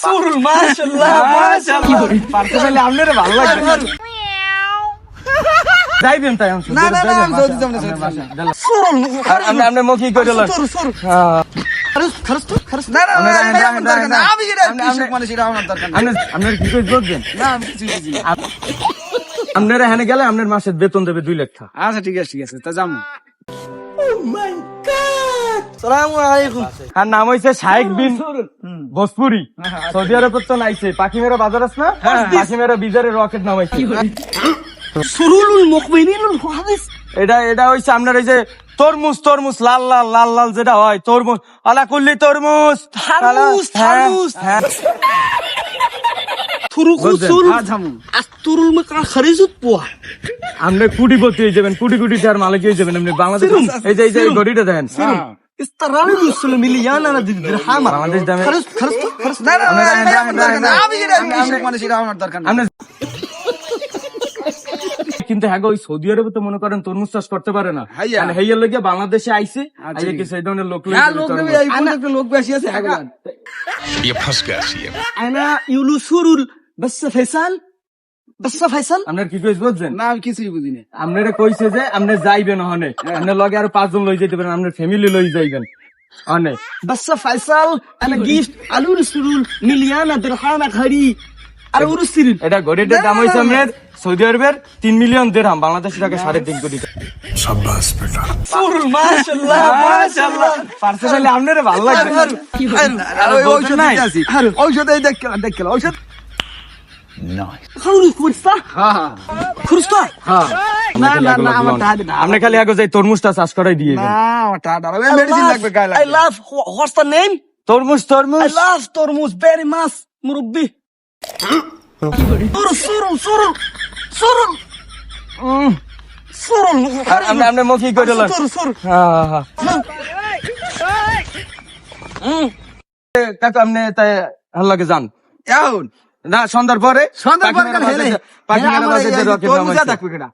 সুরুল মাশাআল্লাহ মাশাআল্লাহ পারতে পারলে আপনারে ভালো লাগবে যাইবেন তাই আমি না না না আমি সৌদি যাব না সুরুল আপনি মুখি কইলেন সুর খরচ না না না আমি এটা কৃষক মানুষ এটা আমার দরকার না আপনার কি কই বুঝবেন না আমি কিছু বুঝি না আপনারা এখানে গেলে আপনার মাসের বেতন দেবে 2 লাখ টাকা আচ্ছা ঠিক আছে তা যাবো সালামু আলাইকুম আর নাম হইছে শাইখ বিন ভোজপুরি সৌদি আরব তো নাইছে পাখি মেরা বাজার আছে না পাখি মেরা বিজারে রকেট নামাইছে সুরুলুল মুকমিনিনুল হাদিস এটা হইছে আপনার এই যে তরমুজ লাল লাল লাল লাল যেটা হয় তরমুজ আলা কুল্লি তরমুজ থারমুজ তুরুকুসুল আস্তুরুল মাকা খরিজুত পোয়া আপনি কোটিপতি হয়ে যাবেন কোটি টাকার মালিক হয়ে যাবেন আপনি বাংলাদেশ এই যে গড়িটা দেন استراني بالسلم مليان انا درهم বাংলাদেশ দামে خرس لا لا لا আমি এটা কৃষক মানুষ এটা আমার দরকার না কিন্তু হ্যাঁ ওই সৌদি আরবে তো মনে করেন তরমুজ চাষ করতে পারে না মানে হেয়ার লগে বাংলাদেশে আইছে আইছে কি সেই ধরনের লোক লোক বেশি আছে ये फंस गया सीएम انا يقولوا سرول بس فيصل আপনার কি কইছ বুঝছেন না আমি কিছুই বুঝি না আপনারা কইছে যে আপনি যাইবেন ওখানে আপনার লগে আরো 5 জন লই যাইতে পারেন আপনার ফ্যামিলি লই যাইবেন অনেক بس فيصل انا جيت قالوا لي سرول مليان درهم غري আর উরুসিরিন এটা গড়িটার দাম হইছে আপনার সৌদি আরবের 3 মিলিয়ন দিরহাম বাংলাদেশি টাকা 3.5 কোটি টাকা शाबाश बेटा সুরুল মাশাআল্লাহ মাশাআল্লাহ পারতে পারলে আপনারে ভালো লাগবে ঔষধ নাই ঔষধ এই দেখ ঔষধ খাউনি কুরস্তা কুরস্তা না না না আমার টাকা দে আপনি খালি আগে যাই তরমুজটা চাষ করাই দিয়ে না আমার টাকা দাও মেডিসিন লাগবে গায় লাগবে I love what's the name তরমুজ I love তরমুজ very much মুরব্বি সুরুল আপনি মুখি কইলেন কাকা আপনি তাই হাল্লাকে যান এখন না সন্ধ্যার পরে পাখি মেরা বাজে যে রকেট তরমুজ নামাইছে থাকবে কেডা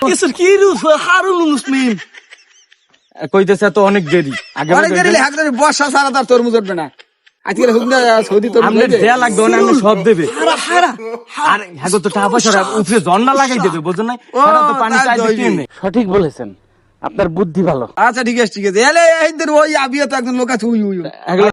কিসের কি রুফ হারুল মুসলিম কইতেছে তো অনেক দেরি আগে অনেক দেরি লাগবে বর্ষা ছাড়া তার তরমুজ উঠবে না আজকে হুগনা সৌদি তরমুজ আপনি দেয়া লাগবে না আপনি সব দেবে হারা আর হ্যাঁ তো টাকা পয়সা উপরে জন্না লাগাই দেবে বুঝছেন না এরা তো পানি চাই দিতে নেই সঠিক বলেছেন আপনার বুদ্ধি ভালো আচ্ছা ঠিক আছে এলে এইদের ওই আবিয়া তো একজন লোক আছে উই এগুলো